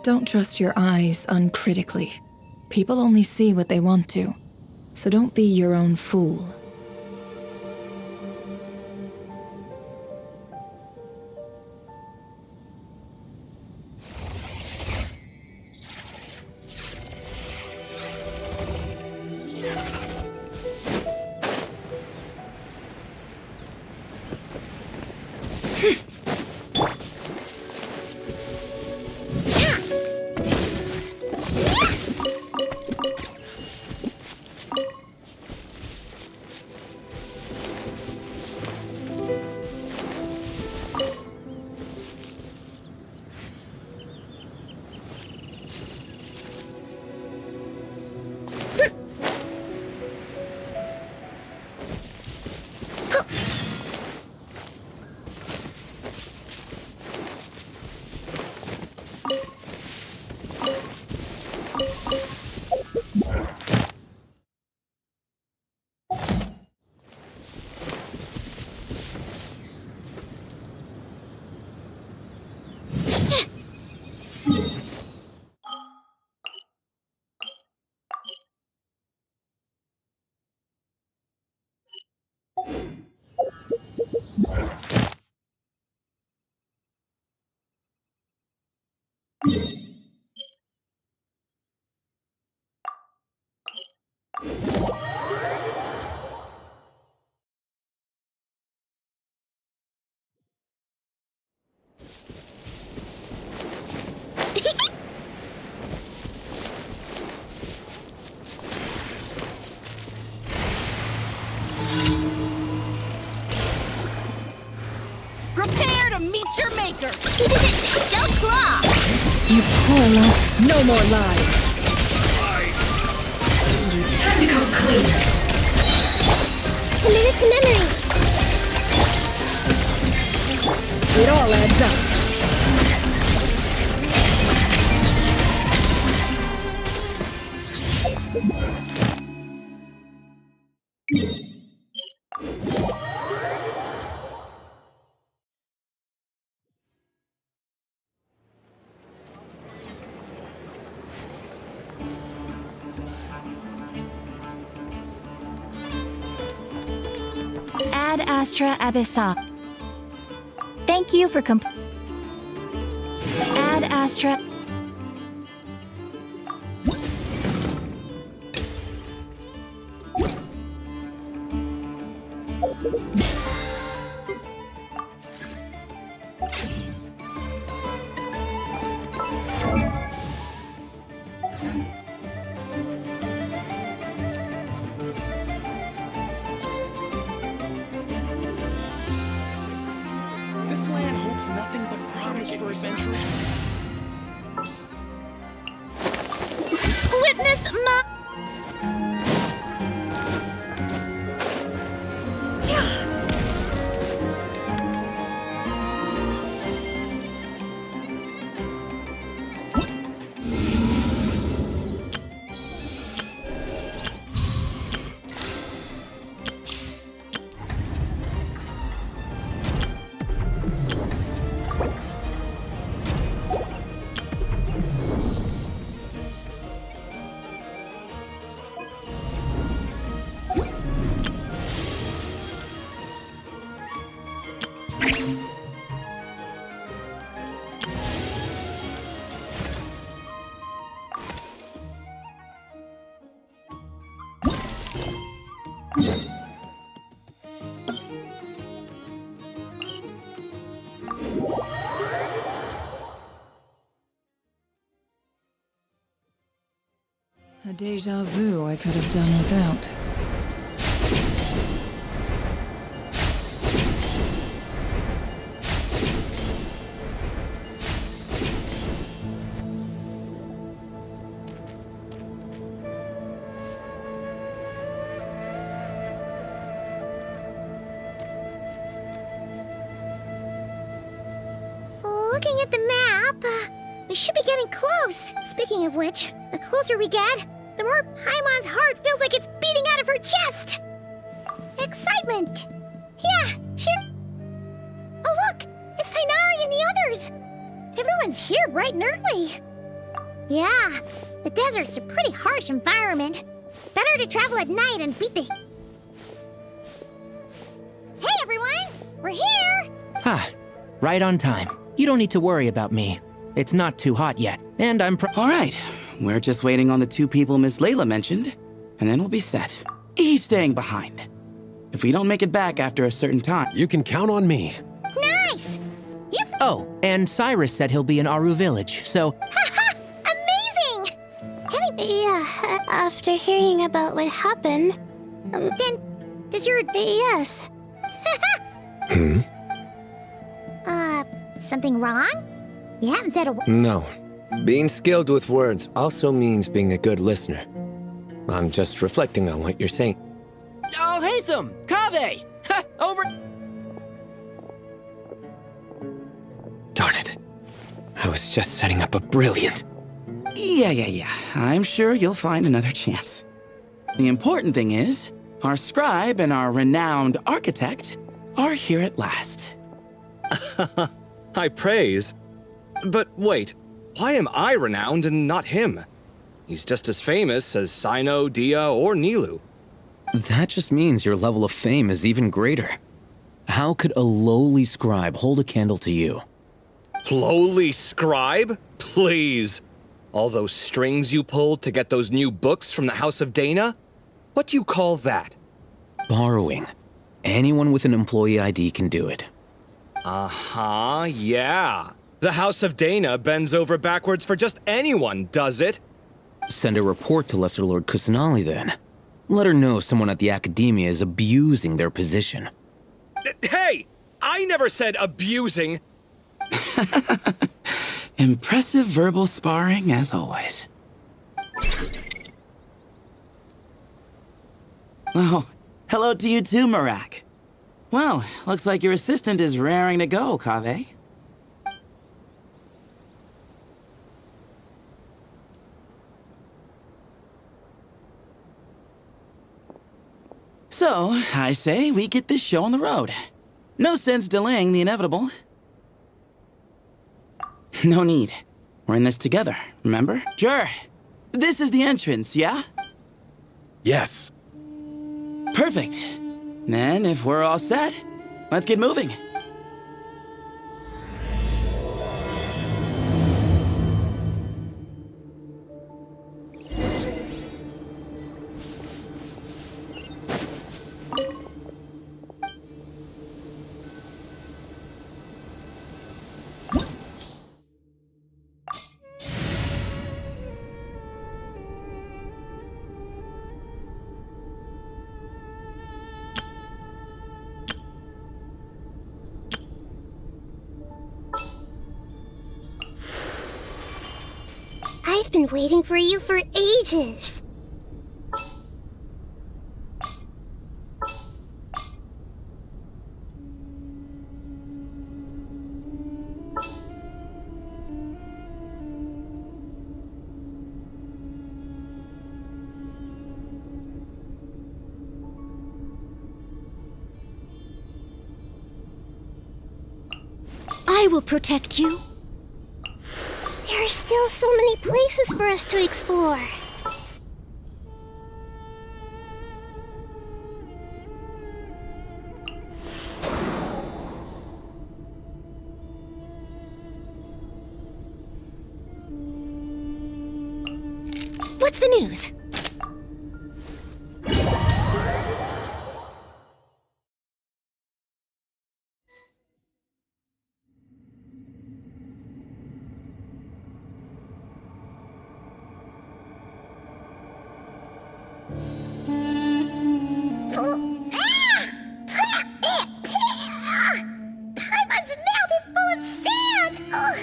Don't trust your eyes uncritically. People only see what they want to, so don't be your own fool. Prepare to meet your maker! Don't claw! You poor lost. No more lies. Time to come clean. Commit it to memory. It all adds up. Ad Astra Abyssa. Thank you for Ad Astra. This land holds nothing but promise for adventurers. Witness my... A déjà vu I could have done without. Looking at the map, we should be getting close. Speaking of which, the closer we get, the more Paimon's heart feels like it's beating out of her chest. Excitement! Yeah, sure. Oh look, it's Tighnari and the others. Everyone's here bright and early. Yeah, the desert's a pretty harsh environment. Better to travel at night and beat the... Hey everyone! We're here! Ha! Right on time. You don't need to worry about me. It's not too hot yet, and I'm All right, we're just waiting on the 2 people Miss Layla mentioned, and then we'll be set. He's staying behind. If we don't make it back after a certain time... You can count on me. Nice! Oh, and Cyrus said he'll be in Aru Village, so... Haha! Amazing! Yeah, after hearing about what happened... then, does your... Yes. Hmm? Something wrong? You haven't said a word. No. Being skilled with words also means being a good listener. I'm just reflecting on what you're saying. Oh, Hatham! Kaveh! Ha! Over... Darn it. I was just setting up a brilliant... Yeah. I'm sure you'll find another chance. The important thing is, our scribe and our renowned architect are here at last. High praise. But wait, why am I renowned and not him? He's just as famous as Sino, Dia, or Nilu. That just means your level of fame is even greater. How could a lowly scribe hold a candle to you? Lowly scribe? Please. All those strings you pulled to get those new books from the House of Dana? What do you call that? Borrowing. Anyone with an employee ID can do it. Uh-huh, yeah. The House of Dana bends over backwards for just anyone, does it? Send a report to Lesser Lord Kusanali then. Let her know someone at the Academia is abusing their position. Hey! I never said abusing! Impressive verbal sparring, as always. Oh, hello to you too, Marak. Well, looks like your assistant is raring to go, Kaveh. So, I say we get this show on the road. No sense delaying the inevitable. No need. We're in this together, remember? Sure. This is the entrance, yeah? Yes. Perfect. Then, if we're all set, let's get moving. I've been waiting for you for ages. I will protect you. There are still so many places for us to explore. What's the news? Paimon's mouth is full of sand! Ugh.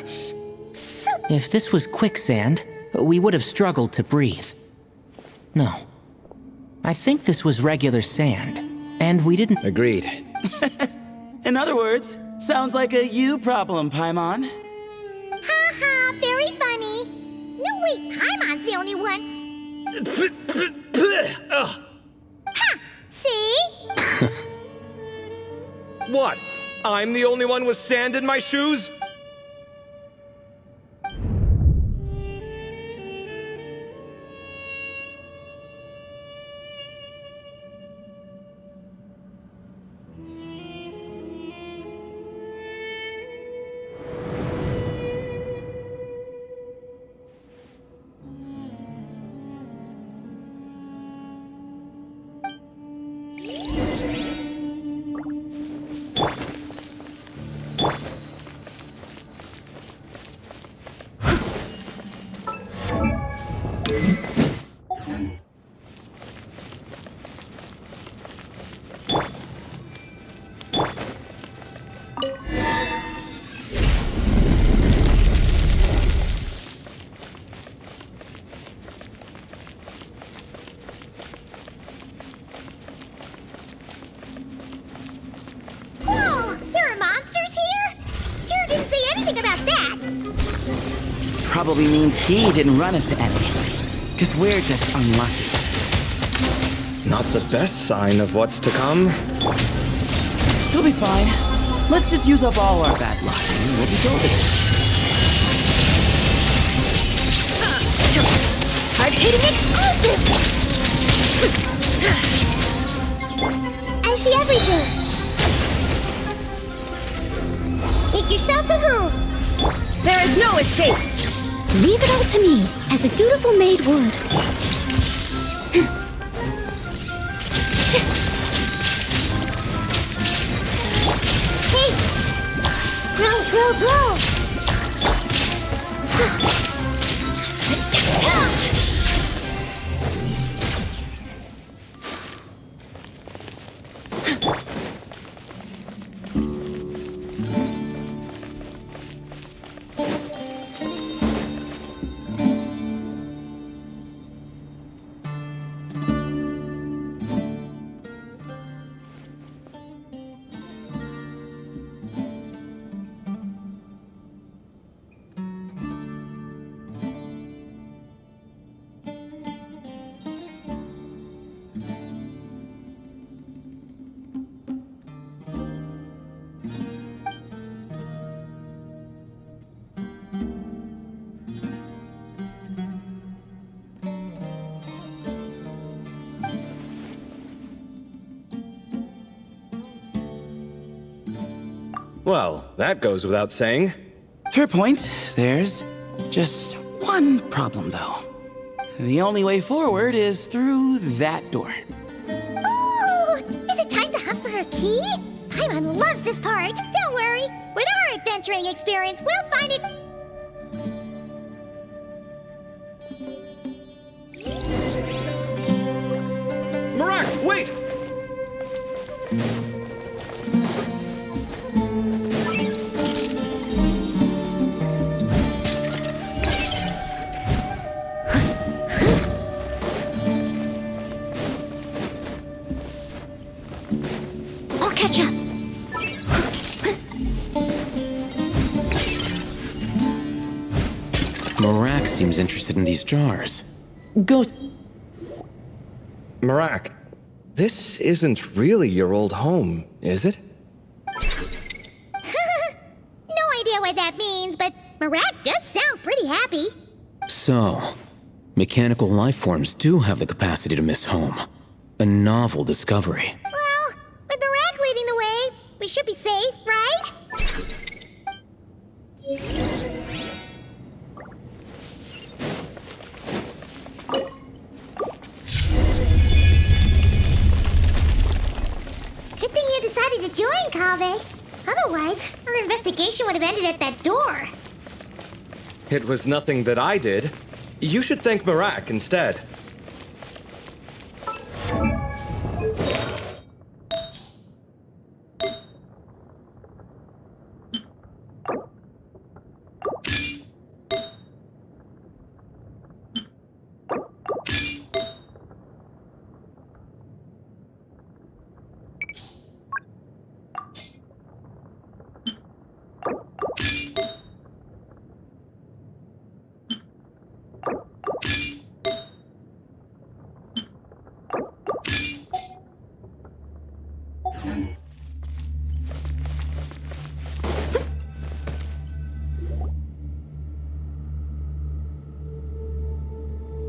So... If this was quicksand, we would have struggled to breathe. No. I think this was regular sand, and we didn't... Agreed. In other words, sounds like a you problem, Paimon. Ha, very funny. No way, Paimon's the only one. Ha! See? What? I'm the only one with sand in my shoes? probably means he didn't run into any. Because we're just unlucky. Not the best sign of what's to come. You'll be fine. Let's just use up all our bad luck and we'll be golden. Hard-hitting exclusive! I see everything. Make yourselves at home. There is no escape. Leave it all to me, as a dutiful maid would. Hey! Grow! Well, that goes without saying. Fair point. There's just one problem, though. The only way forward is through that door. Ooh! Is it time to hunt for her key? Paimon loves this part. Don't worry. With our adventuring experience, we'll find it. Marak, wait! I'll catch up. Marak seems interested in these jars. Go... Marak, this isn't really your old home, is it? No idea what that means, but Marak does sound pretty happy. So, mechanical life forms do have the capacity to miss home. A novel discovery. Well, with Marak leading the way, we should be safe, right? Good thing you decided to join, Kaveh. Otherwise, our investigation would have ended at that door. It was nothing that I did. You should thank Marak instead.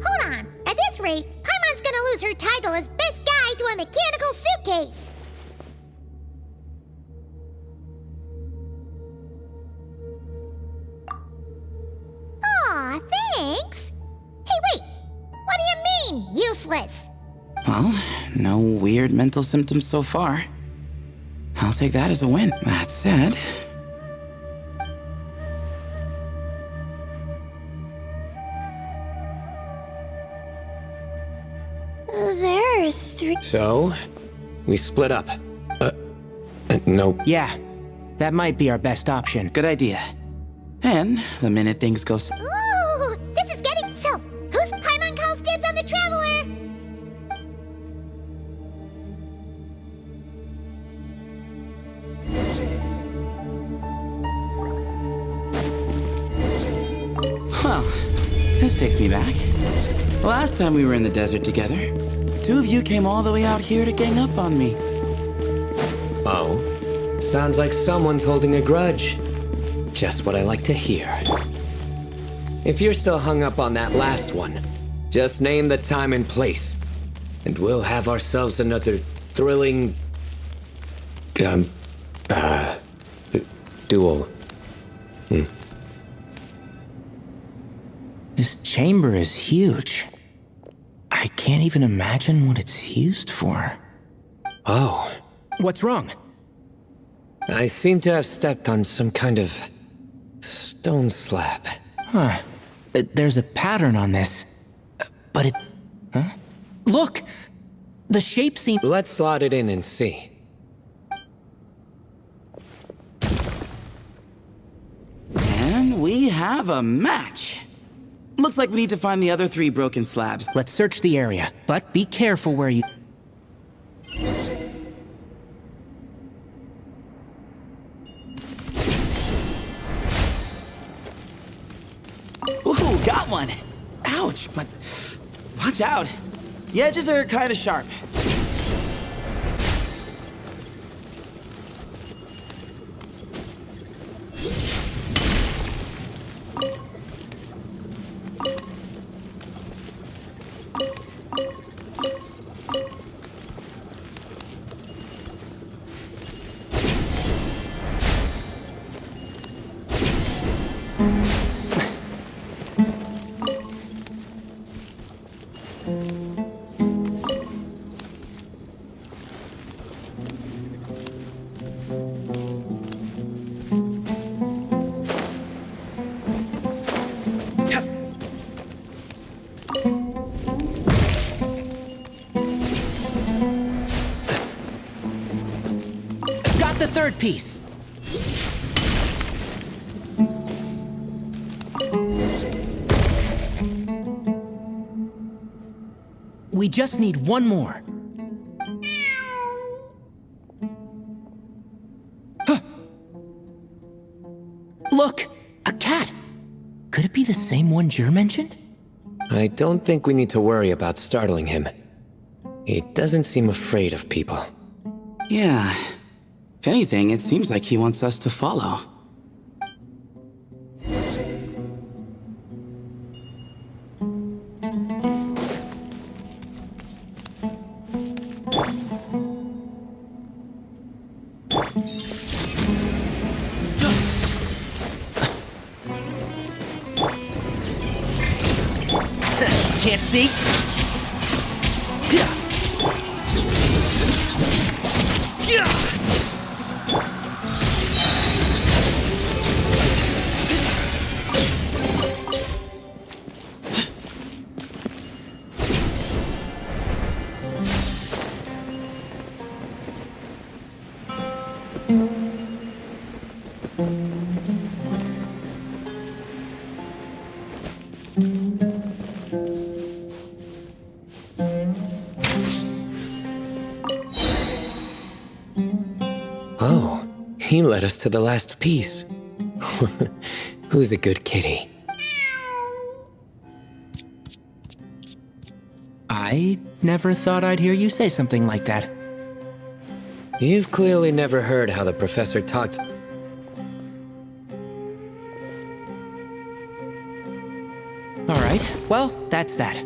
Hold on. At this rate, Paimon's gonna lose her title as best guy to a mechanical suitcase. Aw, thanks. Hey, wait. What do you mean, useless? Well, no weird mental symptoms so far. I'll take that as a win. That said... There are three... So, we split up. No. Yeah, that might be our best option. Good idea. And the minute things go... Ooh, this is getting... So, who's Paimon calls dibs on the Traveler? Well, This takes me back. Last time we were in the desert together, two of you came all the way out here to gang up on me. Oh? Sounds like someone's holding a grudge. Just what I like to hear. If you're still hung up on that last one, just name the time and place, and we'll have ourselves another thrilling... duel. This chamber is huge. I can't even imagine what it's used for. Oh. What's wrong? I seem to have stepped on some kind of... stone slab. Huh. There's a pattern on this. But it... Huh? Look! The shape seems... Let's slot it in and see. And we have a match. Looks like we need to find the other 3 broken slabs. Let's search the area, but be careful where you... Ooh, got one! Ouch, but watch out. The edges are kind of sharp. Got the third piece! We just need one more. Huh. Look! A cat! Could it be the same one Jer mentioned? I don't think we need to worry about startling him. He doesn't seem afraid of people. Yeah. If anything, it seems like he wants us to follow. Can't see? Oh, he led us to the last piece. Who's a good kitty? I never thought I'd hear you say something like that. You've clearly never heard how the professor talks. Alright, well, that's that.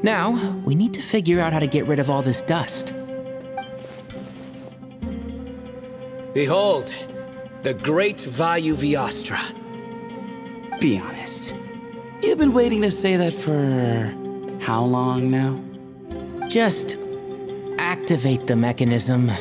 Now, we need to figure out how to get rid of all this dust. Behold, the great Vayu Viastra. Be honest. You've been waiting to say that for... how long now? Just activate the mechanism.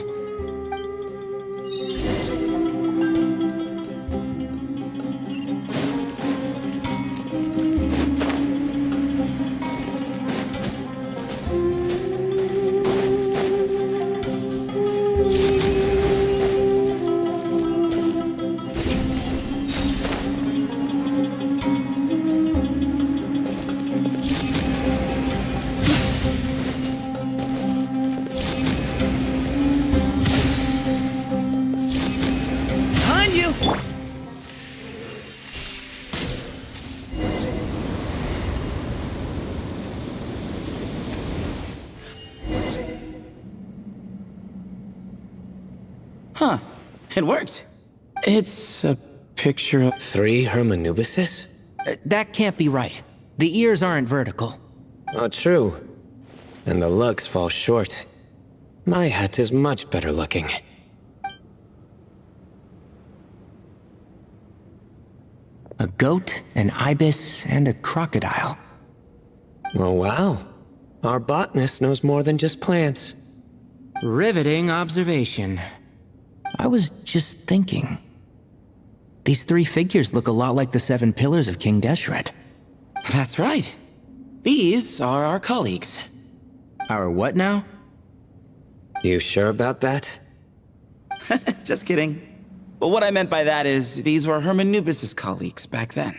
Huh. It worked. It's a picture of... 3 Hermanubises? That can't be right. The ears aren't vertical. Oh, true. And the looks fall short. My hat is much better looking. A goat, an ibis, and a crocodile. Oh, wow. Our botanist knows more than just plants. Riveting observation. I was just thinking. These 3 figures look a lot like the 7 pillars of King Deshret. That's right. These are our colleagues. Our what now? You sure about that? Just kidding. But what I meant by that is, these were Hermanubis' colleagues back then.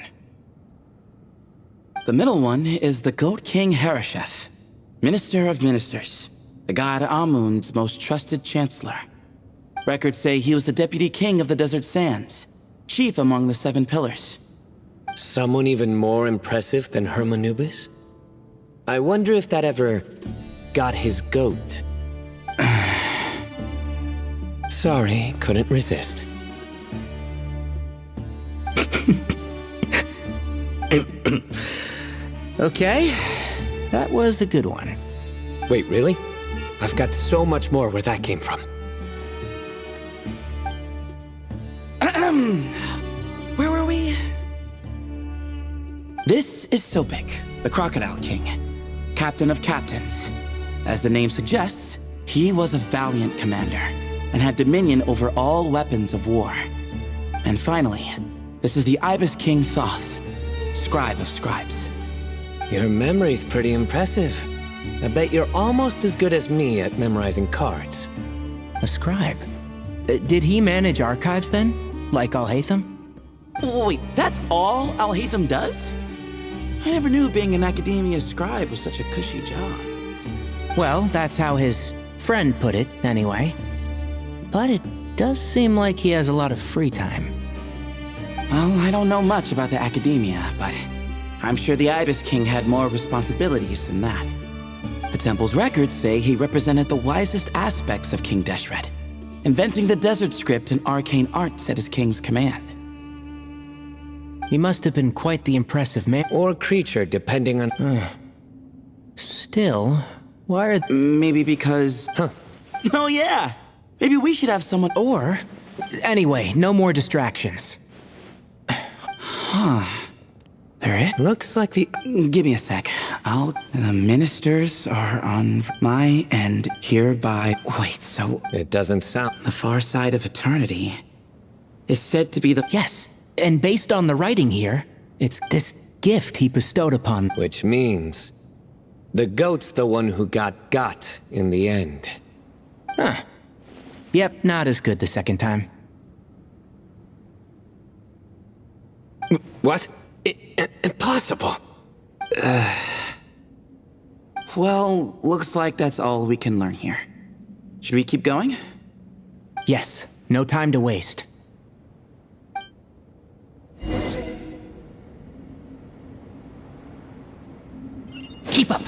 The middle one is the Goat King Hereshef, Minister of Ministers, the god Amun's most trusted chancellor. Records say he was the deputy king of the Desert Sands, chief among the 7 pillars. Someone even more impressive than Hermanubis? I wonder if that ever got his goat. Sorry, couldn't resist. Okay, that was a good one. Wait, really? I've got so much more where that came from. Where were we? This is Sobek, the Crocodile King, captain of captains. As the name suggests, he was a valiant commander and had dominion over all weapons of war. And finally, this is the Ibis King Thoth, scribe of scribes. Your memory's pretty impressive. I bet you're almost as good as me at memorizing cards. A scribe? Did he manage archives then? Like Alhaitham? Wait, that's all Alhaitham does? I never knew being an academia scribe was such a cushy job. Well, that's how his friend put it, anyway. But it does seem like he has a lot of free time. Well, I don't know much about the academia, but I'm sure the Ibis King had more responsibilities than that. The temple's records say he represented the wisest aspects of King Deshret, inventing the desert script and arcane arts at his king's command. He must have been quite the impressive man. Or creature, depending on... Still, why are... Maybe because... Huh. Oh yeah! Maybe we should have someone... Or... Anyway, no more distractions. Huh. There it? Looks like the... Give me a sec. The ministers are on my end hereby... Wait, so... It doesn't sound... The far side of eternity is said to be the... Yes, and based on the writing here, it's this gift he bestowed upon... Which means... the goat's the one who got in the end. Huh. Yep, not as good the second time. What? Impossible. Well, looks like that's all we can learn here. Should we keep going? Yes, no time to waste. Keep up!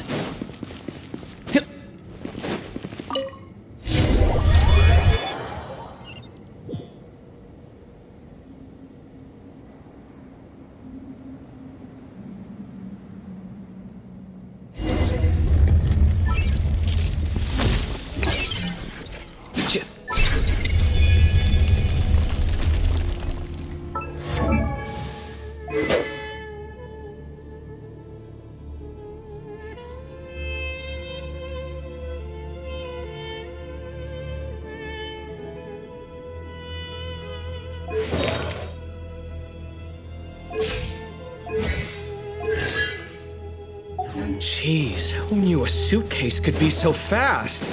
Jeez, who knew a suitcase could be so fast?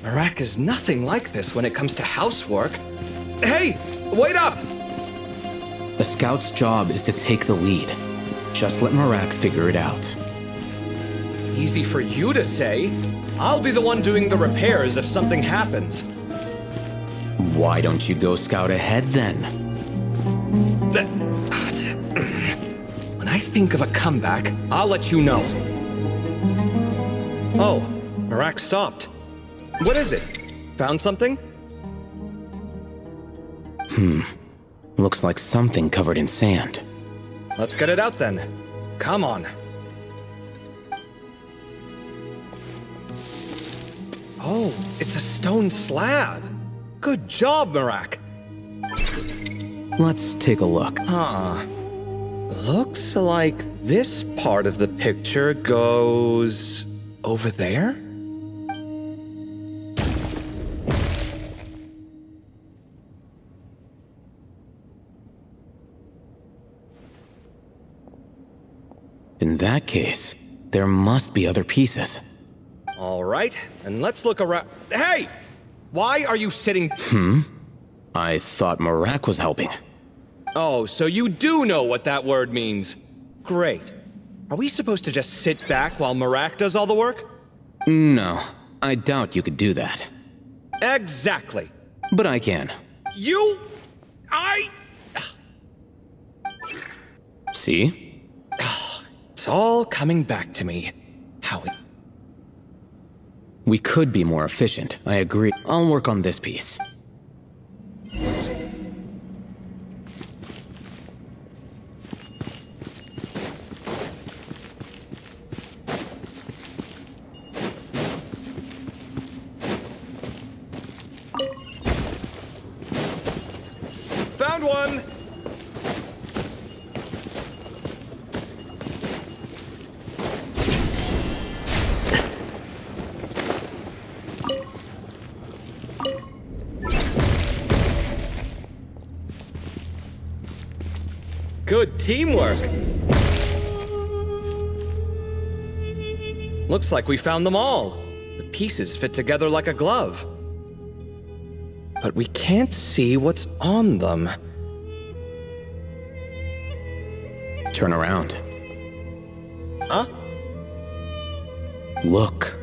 Marak is nothing like this when it comes to housework. Hey, wait up! The scout's job is to take the lead. Just let Marak figure it out. Easy for you to say. I'll be the one doing the repairs if something happens. Why don't you go scout ahead then? When I think of a comeback, I'll let you know. Oh, Marak stopped. What is it? Found something? Looks like something covered in sand. Let's get it out then. Come on. Oh, it's a stone slab. Good job, Marak. Let's take a look. Huh. Looks like this part of the picture goes over there? In that case, there must be other pieces. All right, and let's look around. Hey! Why are you sitting... I thought Marak was helping. Oh, so you do know what that word means. Great. Are we supposed to just sit back while Marak does all the work? No, I doubt you could do that. Exactly. But I can. You... See? It's all coming back to me. How it... We could be more efficient, I agree. I'll work on this piece. Found one! Good teamwork. Looks like we found them all. The pieces fit together like a glove. But we can't see what's on them. Turn around. Huh? Look.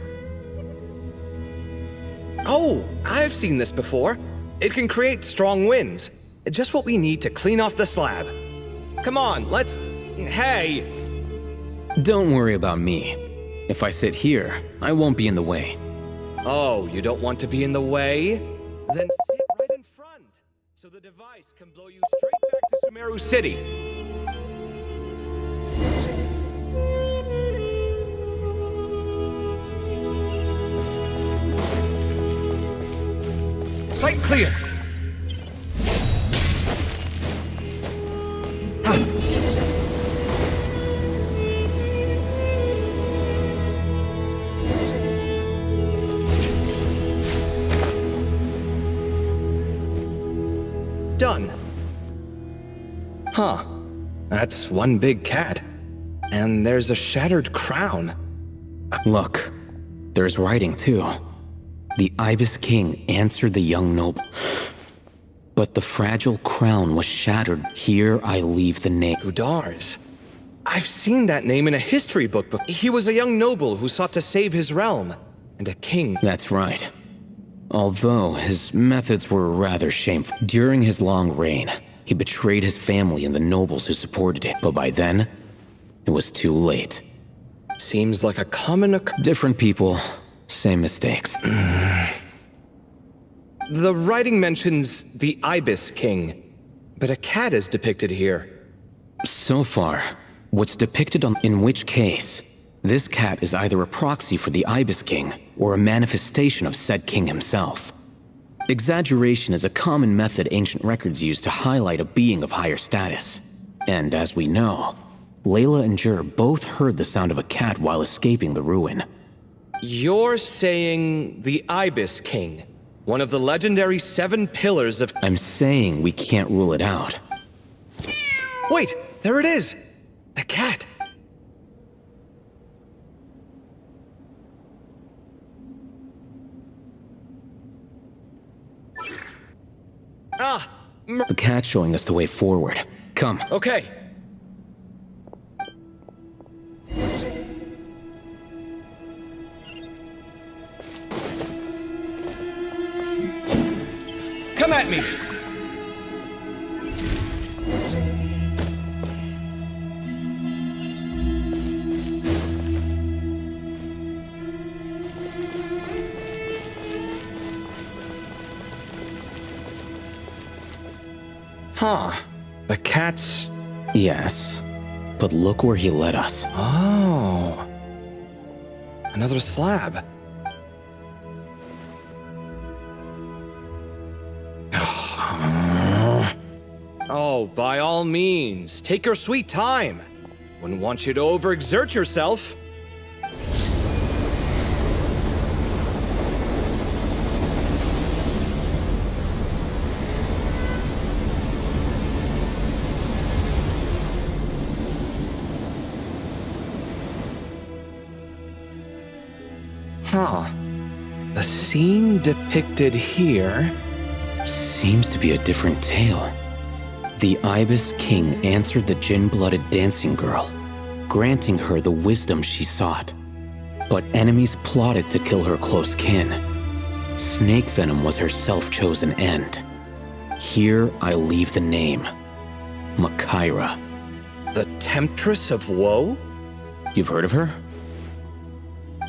Oh, I've seen this before. It can create strong winds. Just what we need to clean off the slab. Come on, let's... Hey! Don't worry about me. If I sit here, I won't be in the way. Oh, you don't want to be in the way? Then sit right in front, so the device can blow you straight back to Sumeru City. Sight clear! Done. Huh. That's one big cat. And there's a shattered crown. Look, there's writing too. The Ibis King answered the young noble. But the fragile crown was shattered. Here I leave the name. Gudars. I've seen that name in a history book, but he was a young noble who sought to save his realm. And a king. That's right. Although his methods were rather shameful. During his long reign, he betrayed his family and the nobles who supported him. But by then, it was too late. Seems like a common... Different people, same mistakes. The writing mentions the Ibis King, but a cat is depicted here. So far, what's depicted in which case, this cat is either a proxy for the Ibis King or a manifestation of said king himself. Exaggeration is a common method ancient records use to highlight a being of higher status. And as we know, Layla and Jur both heard the sound of a cat while escaping the ruin. You're saying the Ibis King, one of the legendary 7 pillars of... I'm saying we can't rule it out. Wait, there it is! The cat! The cat's showing us the way forward. Come. Okay. Come at me! Huh. The cat's... Yes, but look where he led us. Oh. Another slab. Oh, by all means, take your sweet time. Wouldn't want you to overexert yourself. Huh. The scene depicted here... Seems to be a different tale. The Ibis King answered the Jinn-blooded dancing girl, granting her the wisdom she sought. But enemies plotted to kill her close kin. Snake venom was her self-chosen end. Here I leave the name. Makaira. The Temptress of Woe? You've heard of her?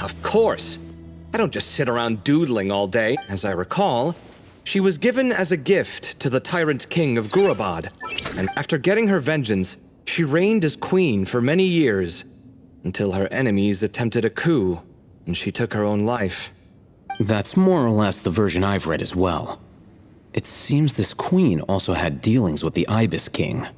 Of course. I don't just sit around doodling all day. As I recall, she was given as a gift to the tyrant king of Gurabad, and after getting her vengeance, she reigned as queen for many years, until her enemies attempted a coup, and she took her own life. That's more or less the version I've read as well. It seems this queen also had dealings with the Ibis King.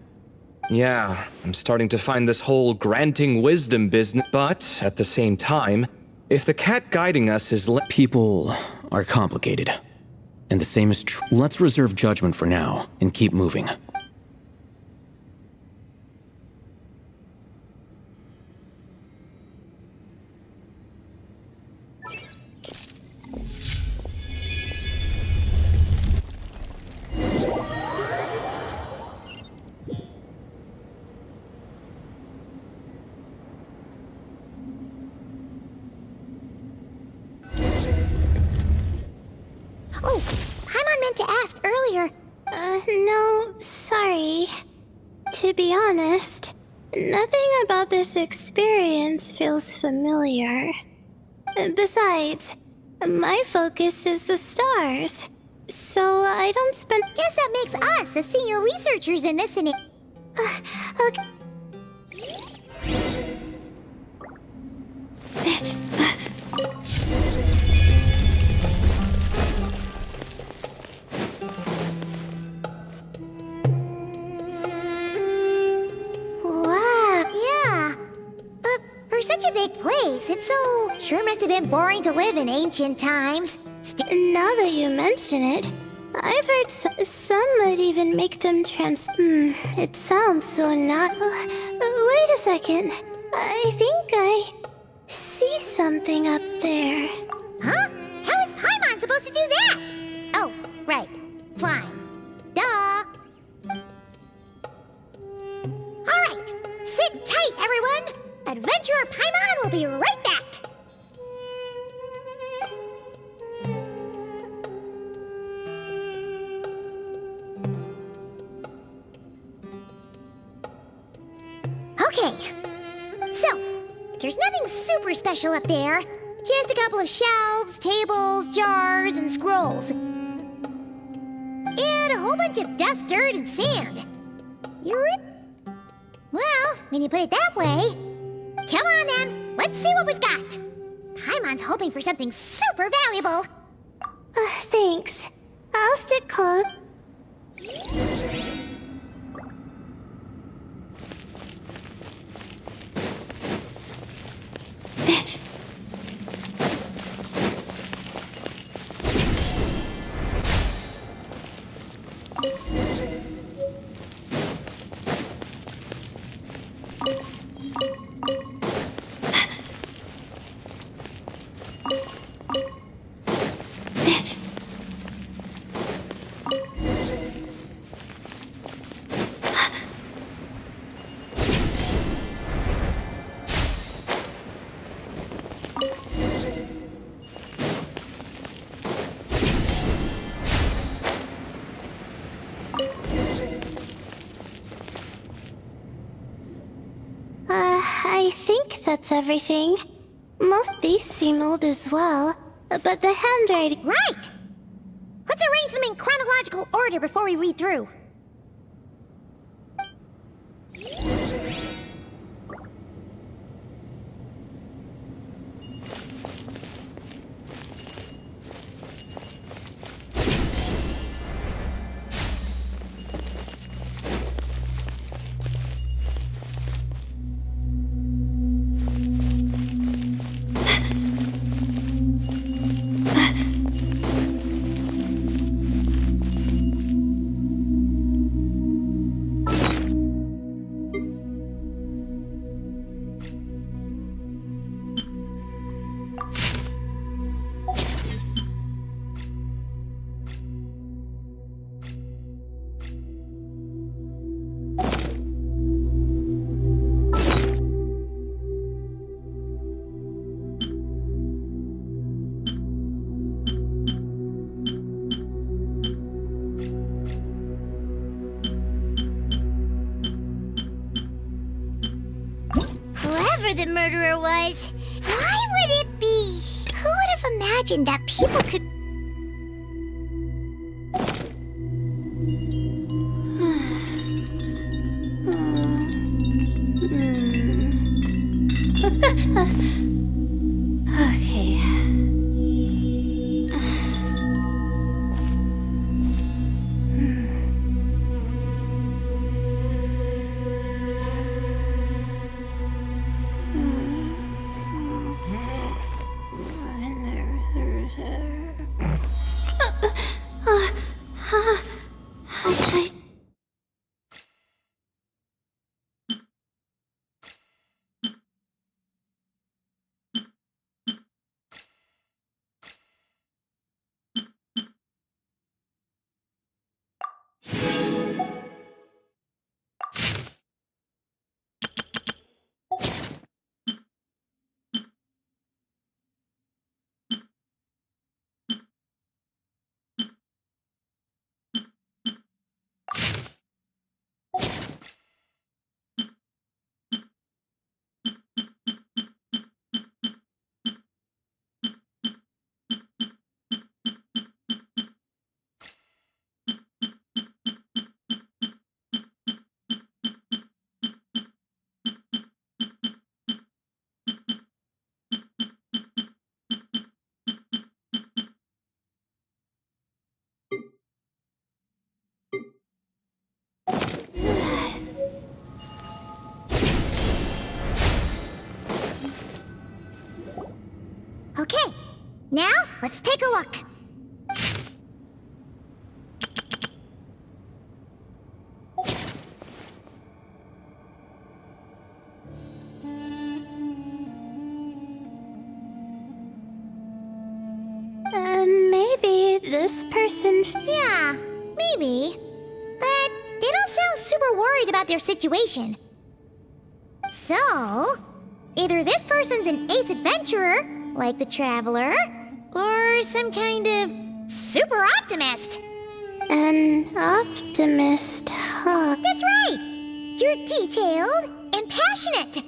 Yeah, I'm starting to find this whole granting wisdom business, but at the same time, if the cat guiding us is People are complicated. And the same is true. Let's reserve judgment for now and keep moving. Oh, Paimon meant to ask earlier. No, sorry. To be honest, nothing about this experience feels familiar. Besides, my focus is the stars. So I don't spend... Guess that makes us the senior researchers in this okay. Wow, yeah. But for such a big place, it's so... Sure must have been boring to live in ancient times. Now that you mention it, I've heard some might even make them it sounds so not... wait a second. I think I see something up there. Huh? How is Paimon supposed to do that? Oh, right. Flying. Duh. Alright, sit tight, everyone! Adventurer Paimon will be right back! Okay, so, there's nothing super special up there. Just a couple of shelves, tables, jars, and scrolls. And a whole bunch of dust, dirt, and sand. You're it? Well, when you put it that way... Come on then, let's see what we've got. Paimon's hoping for something super valuable. Thanks. I'll stick close. I think that's everything. Most of these seem old as well, but the handwriting... Right! Let's arrange them in chronological order before we read through. whoever the murderer was. Why would it be? Who would have imagined that people could... Okay. How did I... Okay, now let's take a look. Maybe this person... Yeah, maybe. But they don't sound super worried about their situation. So, either this person's an ace adventurer, like the Traveler, or some kind of super optimist. An optimist, huh? That's right! You're detailed and passionate.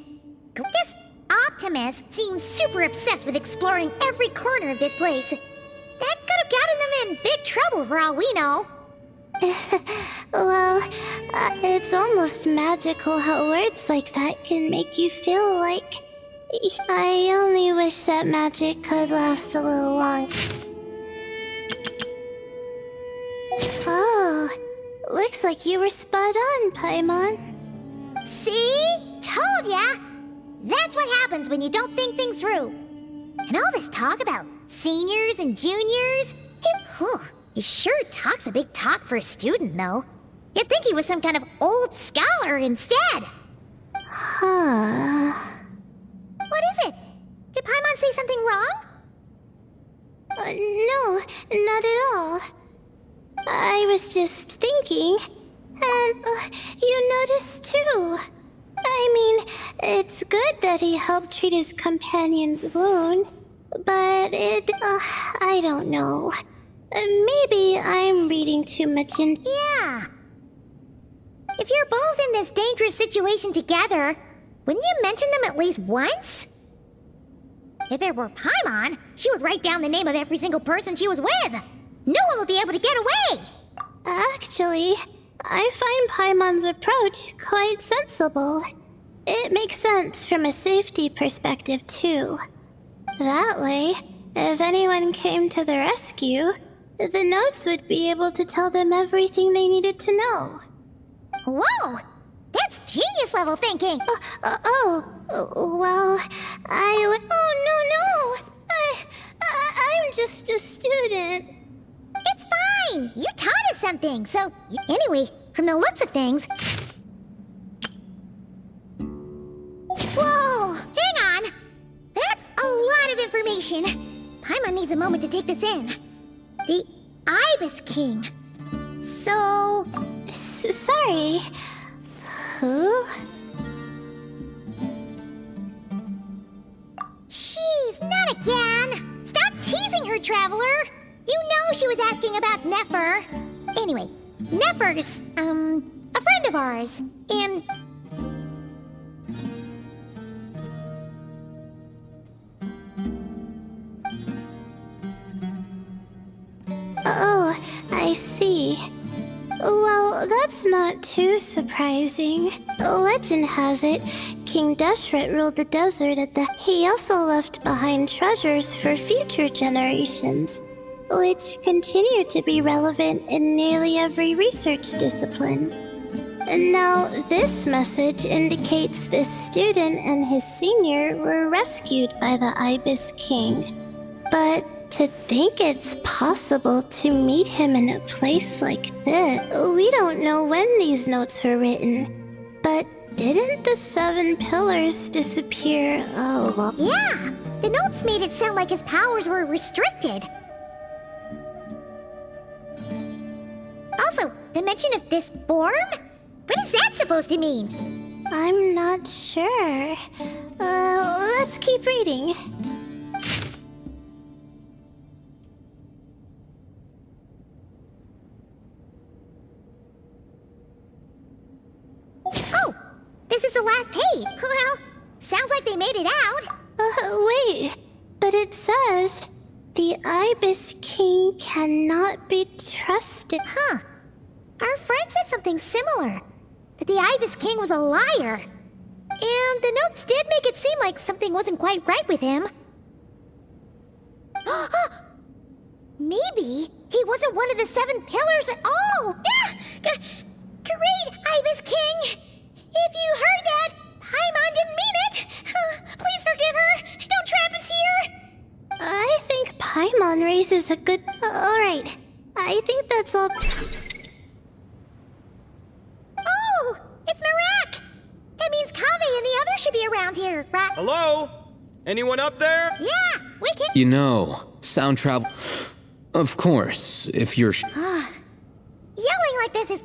This optimist seems super obsessed with exploring every corner of this place. That could have gotten them in big trouble for all we know. Well, it's almost magical how words like that can make you feel like... I only wish that magic could last a little long. Oh, looks like you were spot on, Paimon. See? Told ya! That's what happens when you don't think things through. And all this talk about seniors and juniors... He sure talks a big talk for a student, though. You'd think he was some kind of old scholar instead. Huh... What is it? Did Paimon say something wrong? No, not at all. I was just thinking, and you noticed too. I mean, it's good that he helped treat his companion's wound, but I don't know. Maybe I'm reading too much into... Yeah. If you're both in this dangerous situation together, wouldn't you mention them at least once? If it were Paimon, she would write down the name of every single person she was with. No one would be able to get away. Actually, I find Paimon's approach quite sensible. It makes sense from a safety perspective, too. That way, if anyone came to the rescue, the notes would be able to tell them everything they needed to know. Whoa! That's genius-level thinking! Well, Oh, no! I'm just a student. It's fine! You taught us something, so... Anyway, from the looks of things... Whoa! Hang on! That's a lot of information. Paimon needs a moment to take this in. The Ibis King. So... sorry... Who? Jeez, not again! Stop teasing her, Traveler! You know she was asking about Nffer. Anyway, Neffer's, a friend of ours, and... not too surprising. Legend has it, King Deshret ruled the desert He also left behind treasures for future generations, which continue to be relevant in nearly every research discipline. Now, this message indicates this student and his senior were rescued by the Ibis King. But to think it's possible to meet him in a place like this, we don't know when these notes were written. But didn't the 7 pillars disappear a lot? Yeah, the notes made it sound like his powers were restricted. Also, the mention of this form? What is that supposed to mean? I'm not sure. Let's keep reading. Oh, this is the last page. Well, sounds like they made it out. Wait, but it says, the Ibis King cannot be trusted. Huh. Our friend said something similar. That the Ibis King was a liar. And the notes did make it seem like something wasn't quite right with him. Maybe he wasn't one of the 7 pillars at all. Great, Ibis King! If you heard that, Paimon didn't mean it! Please forgive her! Don't trap us here! I think Paimon raises a good... Alright, I think that's all... Oh! It's Marak! That means Kaveh and the others should be around here, right? Hello? Anyone up there? Yeah, we can... You know, sound travel... Of course, if you're... Yelling like this is...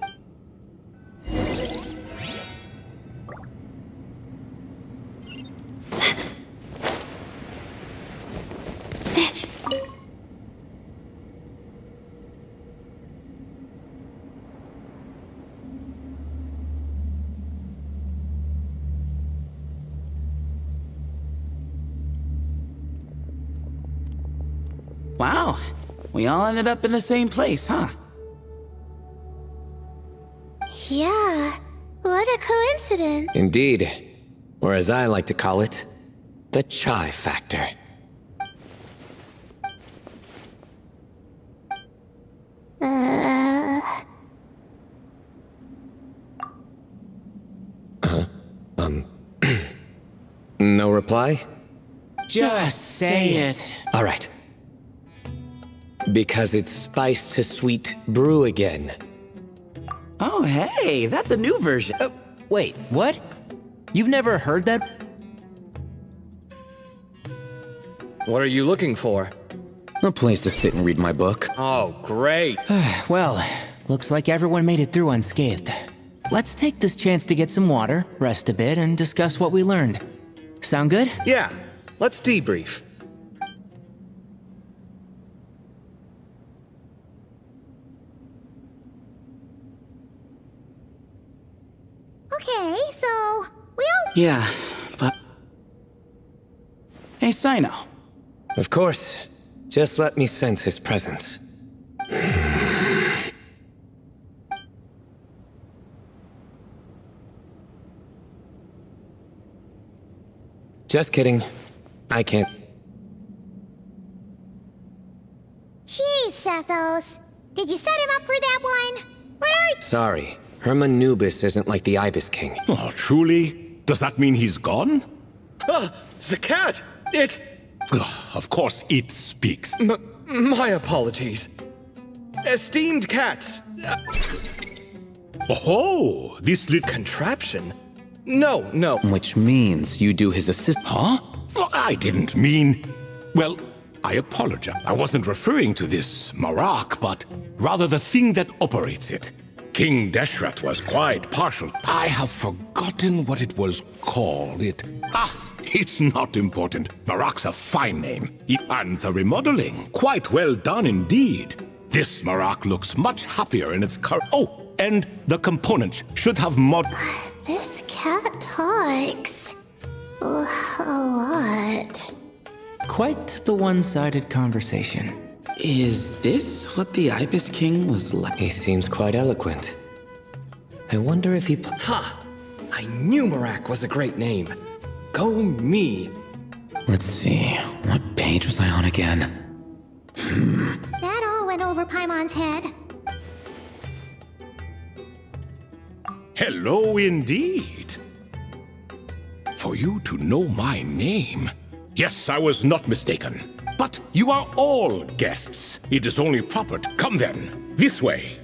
Wow, we all ended up in the same place, huh? Yeah, what a coincidence. Indeed. Or as I like to call it, the chai factor. No reply? Just say it. All right. Because it's spice to sweet brew again. Oh, hey, that's a new version. Wait, what? You've never heard that? What are you looking for? A place to sit and read my book. Oh, great. Well, looks like everyone made it through unscathed. Let's take this chance to get some water, rest a bit, and discuss what we learned. Sound good? Yeah, let's debrief. Okay, so... we all... Yeah, but... Hey, Sino. Of course. Just let me sense his presence. Just kidding. I can't. Jeez, Sethos. Did you set him up for that one? What are you... Sorry. Herman Nubis isn't like the Ibis King. Oh, truly? Does that mean he's gone? The cat! It... Of course it speaks. My apologies. Esteemed cats. Oh, this little... Contraption? No. Which means you do his assist... Huh? Well, I didn't mean... Well, I apologize. I wasn't referring to this Marak, but rather the thing that operates it. King Deshret was quite partial. I have forgotten what it was called. It's not important. Marak's a fine name. And the remodeling, quite well done indeed. This Marak looks much happier in its Oh, and the components should have This cat talks... a lot. Quite the one-sided conversation. Is this what the Ibis King was like? He seems quite eloquent. I wonder if he Ha! I knew Marak was a great name. Go me. Let's see, what page was I on again? That all went over Paimon's head. Hello indeed. For you to know my name. Yes, I was not mistaken. But you are all guests. It is only proper to come then. This way.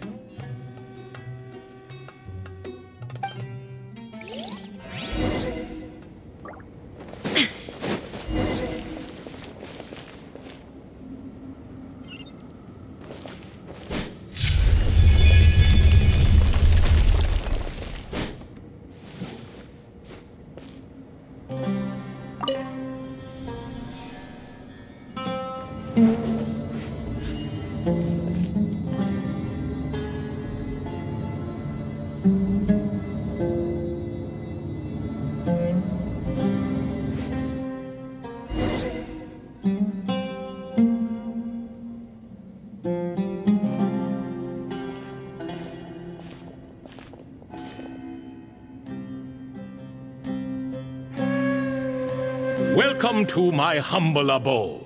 Welcome to my humble abode.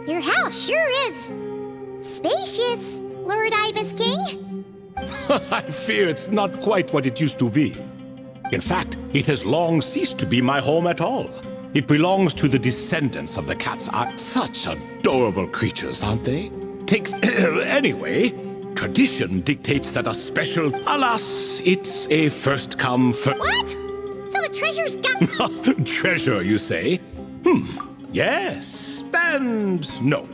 Your house sure is spacious, Lord Ibis King. I fear it's not quite what it used to be. In fact, it has long ceased to be my home at all. It belongs to the descendants of the cat's eye. Such adorable creatures, aren't they? Anyway, tradition dictates that a special... Alas, it's a first-come, What? So the treasure's got... Treasure, you say? Yes, and no.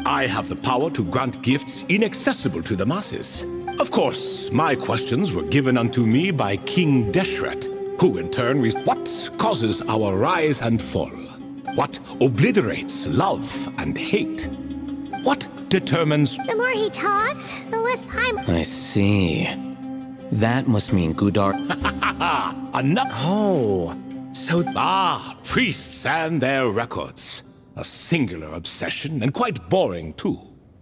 I have the power to grant gifts inaccessible to the masses. Of course, my questions were given unto me by King Deshret, who in turn what causes our rise and fall? What obliterates love and hate? What determines... The more he talks, the less Paimon... I see. That must mean Gudar... Oh, so... priests and their records. A singular obsession, and quite boring, too.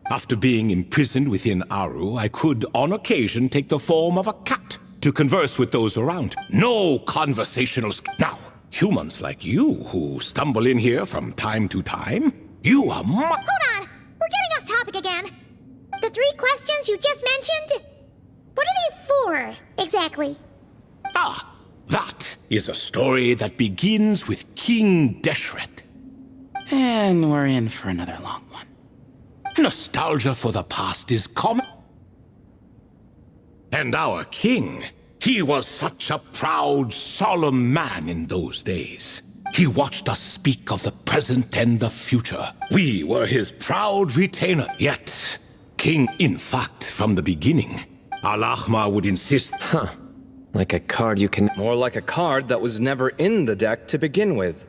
After being imprisoned within Aru, I could, on occasion, take the form of a cat to converse with those around. No conversational Now, humans like you who stumble in here from time to time, you are Hold on! We're getting off topic again. The 3 questions you just mentioned? What are they for, exactly? That is a story that begins with King Deshret. And we're in for another long one. Nostalgia for the past is common. And our king, he was such a proud, solemn man in those days. He watched us speak of the present and the future. We were his proud retainer. Yet, king, in fact, from the beginning, Al-Ahmar would insist... Like a card you can... More like a card that was never in the deck to begin with.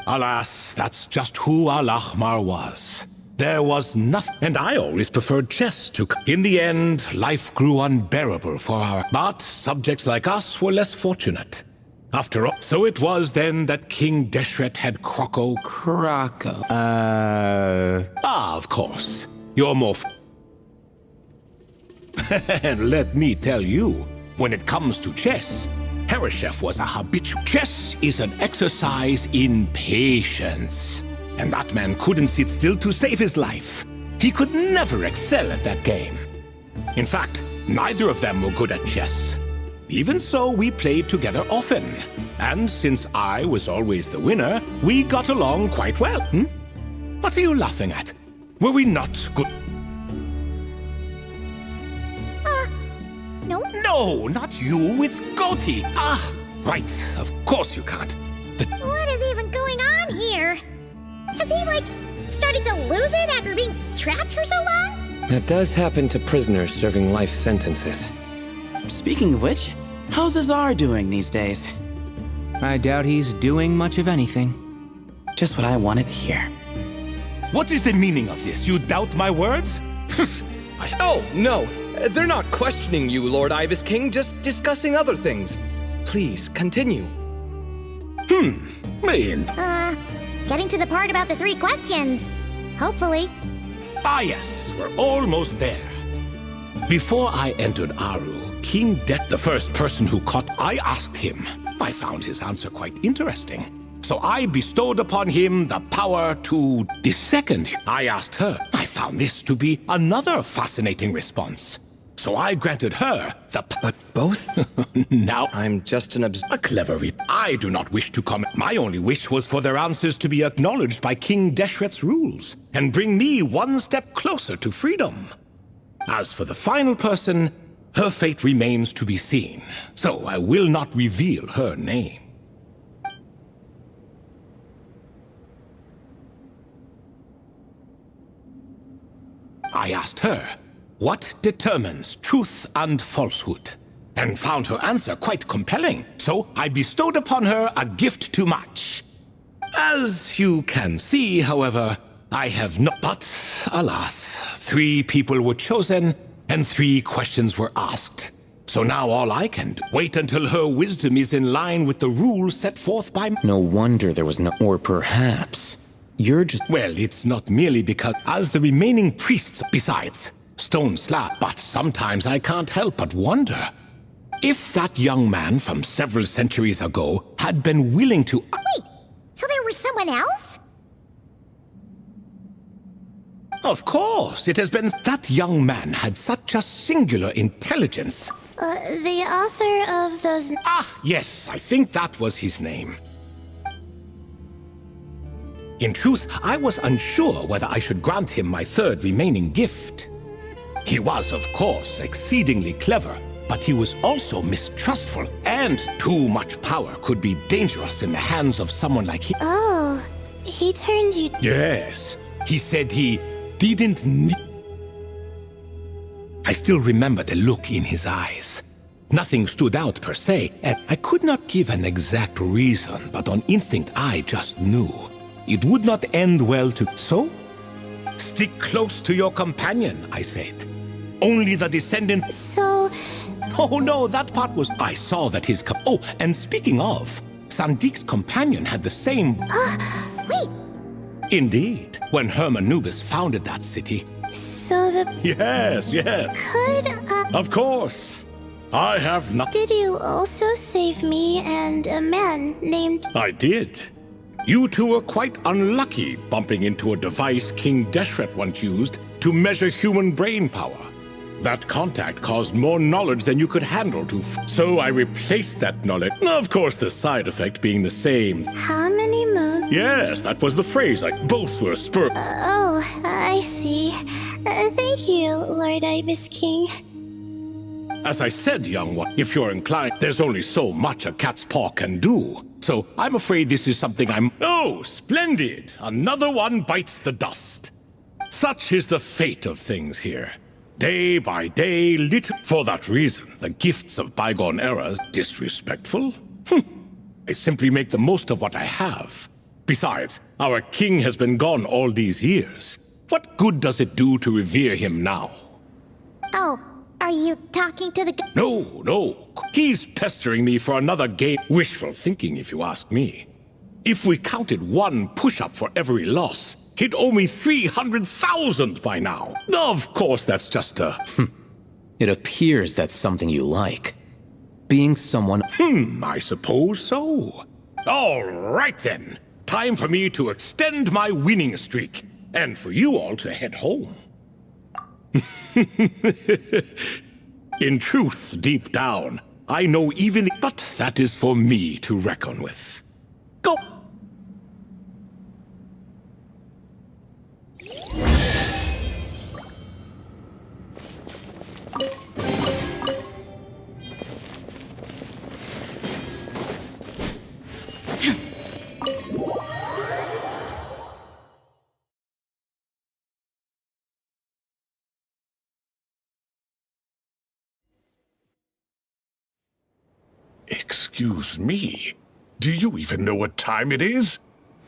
Alas, that's just who Al-Ahmar was. There was nothing, and I always preferred chess to... In the end, life grew unbearable for our... But subjects like us were less fortunate. After all, so it was then that King Deshret had Croco... of course. You're more... And let me tell you, when it comes to chess, Hereshef was a habitual. Chess is an exercise in patience. And that man couldn't sit still to save his life. He could never excel at that game. In fact, neither of them were good at chess. Even so, we played together often. And since I was always the winner, we got along quite well. What are you laughing at? Were we not good? No? No, not you. It's Goti. Right. Of course you can't. What is even going on here? Has he, like, started to lose it after being trapped for so long? That does happen to prisoners serving life sentences. Speaking of which, how's Azar doing these days? I doubt he's doing much of anything. Just what I wanted to hear. What is the meaning of this? You doubt my words? Oh, no. They're not questioning you, Lord Ibis King, just discussing other things. Please, continue. Getting to the part about the 3 questions. Hopefully. Ah yes, we're almost there. Before I entered Aru, King Det, the first person who caught, I asked him. I found his answer quite interesting. So I bestowed upon him the power to... The second I asked her, I found this to be another fascinating response. So I granted her the... But both? Now I'm just a clever I do not wish to comment. My only wish was for their answers to be acknowledged by King Deshret's rules, and bring me one step closer to freedom. As for the final person, her fate remains to be seen, so I will not reveal her name. I asked her, what determines truth and falsehood? And found her answer quite compelling, so I bestowed upon her a gift to match. As you can see, however, I have not... But, alas, 3 people were chosen, and 3 questions were asked. So now all I can do, wait until her wisdom is in line with the rules set forth by... No wonder there was no... Or perhaps... You're just... Well, it's not merely because, as the remaining priests, besides, stone slab, but sometimes I can't help but wonder. If that young man from several centuries ago had been willing to... Wait, so there was someone else? Of course, it has been... That young man had such a singular intelligence. The author of those... Ah, yes, I think that was his name. In truth, I was unsure whether I should grant him my 3rd remaining gift. He was, of course, exceedingly clever, but he was also mistrustful, and too much power could be dangerous in the hands of someone like him. Oh, he turned you... Yes, he said he didn't need... I still remember the look in his eyes. Nothing stood out per se, and I could not give an exact reason, but on instinct I just knew. It would not end well to... So? Stick close to your companion, I said. Only the descendant... So... Oh no, that part was... I saw that his... Oh, and speaking of, Sandik's companion had the same... Wait. Indeed. When Hermanubis founded that city... So the... Yes. Could, Of course. I have not... Did you also save me and a man named... I did. You two were quite unlucky bumping into a device King Deshret once used to measure human brain power. That contact caused more knowledge than you could handle so I replaced that knowledge. Of course, the side effect being the same. How many moons? Yes, that was the phrase. Both were spur... Oh, I see. Thank you, Lord Ibis King. As I said, young one, if you're inclined, there's only so much a cat's paw can do. So I'm afraid this is something I'm... Oh, splendid! Another one bites the dust. Such is the fate of things here. Day by day, for that reason, the gifts of bygone eras disrespectful? I simply make the most of what I have. Besides, our king has been gone all these years. What good does it do to revere him now? Oh, are you talking to the... No. He's pestering me for another game. Wishful thinking, if you ask me. If we counted 1 push-up for every loss, he'd owe me 300,000 by now. Of course, that's just a... It appears that's something you like. Being someone... I suppose so. All right, then. Time for me to extend my winning streak, and for you all to head home. In truth, deep down, I know even... But that is for me to reckon with. Go! Excuse me, do you even know what time it is?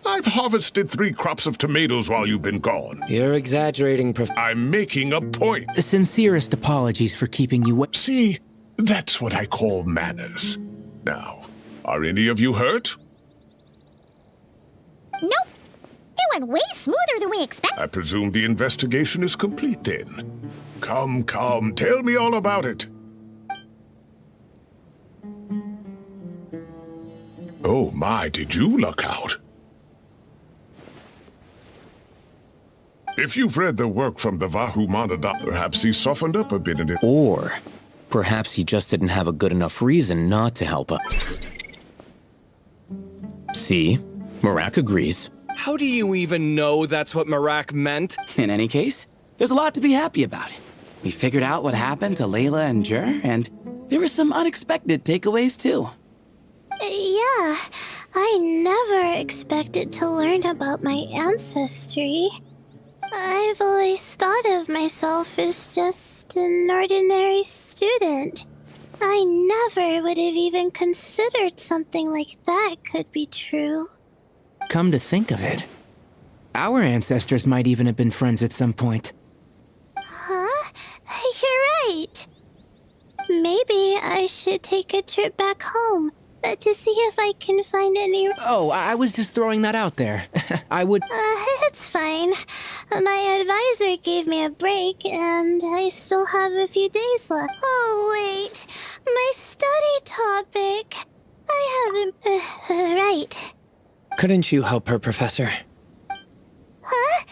I've harvested 3 crops of tomatoes while you've been gone. You're exaggerating, I'm making a point. The sincerest apologies for keeping you wait. See, that's what I call manners. Now, are any of you hurt? Nope. It went way smoother than we expected. I presume the investigation is complete then. Come, tell me all about it. Oh my, did you luck out? If you've read the work from the Vahu Mondstadt, perhaps he softened up a bit in it. Or perhaps he just didn't have a good enough reason not to help us. See? Marak agrees. How do you even know that's what Marak meant? In any case, there's a lot to be happy about. We figured out what happened to Layla and Jur, and there were some unexpected takeaways too. Yeah, I never expected to learn about my ancestry. I've always thought of myself as just an ordinary student. I never would have even considered something like that could be true. Come to think of it, our ancestors might even have been friends at some point. Huh? You're right. Maybe I should take a trip back home to see if I can find any... Oh, I was just throwing that out there. I would... It's fine. My advisor gave me a break, and I still have a few days left. Oh, wait. My study topic. I haven't... right. Couldn't you help her, Professor? Huh?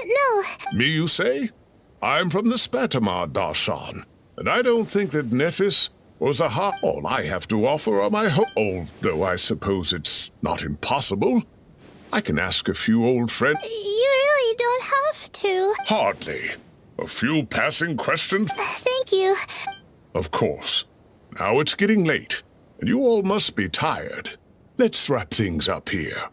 No. Me, you say? I'm from the Spatamar Darshan, and I don't think that Nffer was a hot. All I have to offer are my although I suppose it's not impossible. I can ask a few old friends. You really don't have to. Hardly. A few passing questions. Thank you. Of course. Now it's getting late, and you all must be tired. Let's wrap things up here.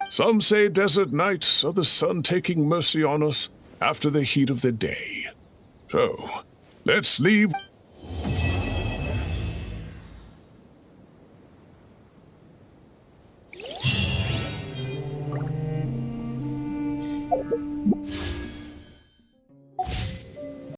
Some say desert nights are the sun taking mercy on us after the heat of the day. So, let's leave.